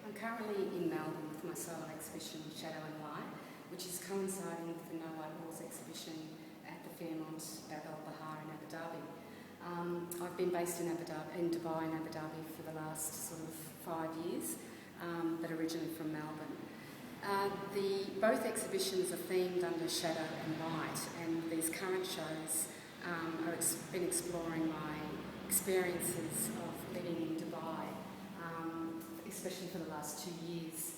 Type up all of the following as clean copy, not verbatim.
I'm currently in Melbourne with my solo exhibition Shadow and Light, which is coinciding with the No White Walls exhibition at the Fairmont Bab Al Bahr in Abu Dhabi. I've been based in Dubai and Abu Dhabi for the last sort of 5 years, but originally from Melbourne. Both exhibitions are themed under shadow and light, and these current shows have been exploring my experiences of living in Dubai, especially for the last 2 years.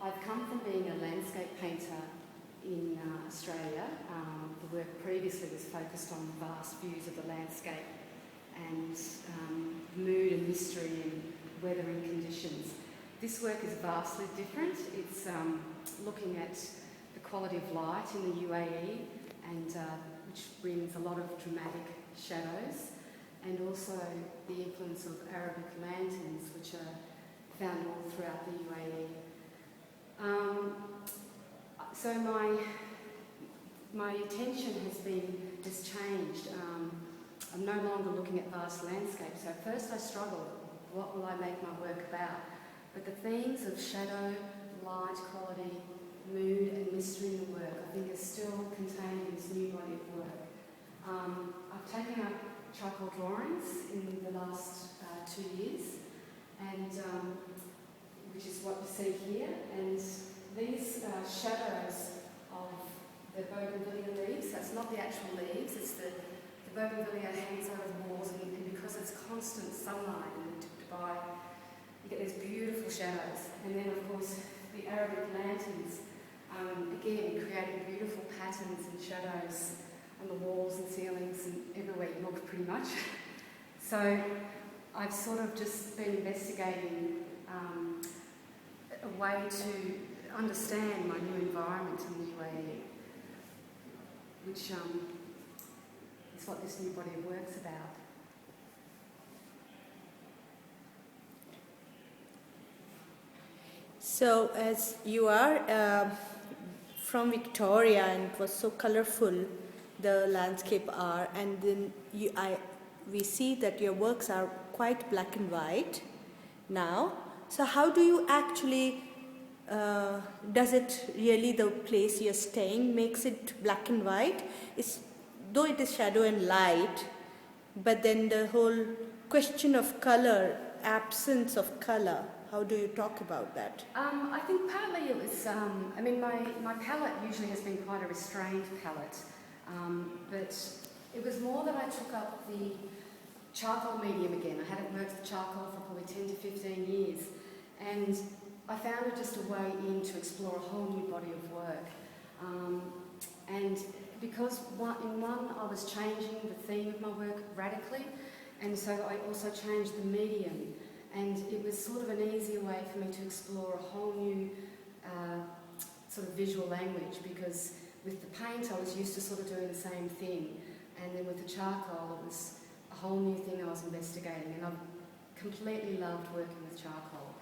I've come from being a landscape painter in Australia. The work previously was focused on vast views of the landscape and mood and mystery and weathering conditions. This work is vastly different. It's looking at the quality of light in the UAE, and which brings a lot of dramatic shadows, and also the influence of Arabic lanterns, which are found all throughout the UAE. So my attention has changed. I'm no longer looking at vast landscapes. So at first I struggled, what will I make my work about? But the themes of shadow, light, quality, mood and mystery in the work, I think, are still contained in this new body of work. I've taken up charcoal drawings in the last 2 years, and which is what you see here. And these shadows of the bougainvillea leaves, that's not the actual leaves, it's the bougainvillea hangs over the walls, and because it's constant sunlight in Dubai, you get these beautiful shadows. And then, of course, the Arabic lanterns, again, creating beautiful patterns and shadows on the walls and ceilings and everywhere you look, pretty much. So I've sort of just been investigating a way to understand my new environment in the UAE, which is what this new body of work's about. So, as you are from Victoria, and it was so colourful, the landscape are, and then we see that your works are quite black and white now. So, how do you actually? Does it really, the place you're staying makes it black and white? Though it is shadow and light, but then the whole question of colour, absence of colour. How do you talk about that? I think partly it was, my palette usually has been quite a restrained palette, but it was more that I took up the charcoal medium again. I hadn't worked with charcoal for probably 10 to 15 years, and I found it just a way in to explore a whole new body of work. And because in one I was changing the theme of my work radically, and so I also changed the medium. And it was sort of an easier way for me to explore a whole new sort of visual language, because with the paint I was used to sort of doing the same thing, and then with the charcoal it was a whole new thing I was investigating, and I've completely loved working with charcoal,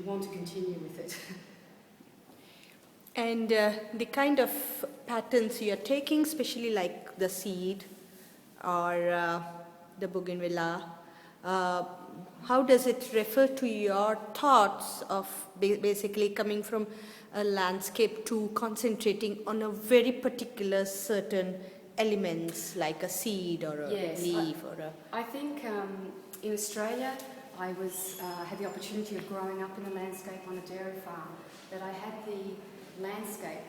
want to continue with it. And the kind of patterns you're taking, especially like the seed or the bougainvillea, how does it refer to your thoughts of basically coming from a landscape to concentrating on a very particular certain elements like a seed or a leaf? I think in Australia I had the opportunity of growing up in the landscape on a dairy farm, that I had the landscape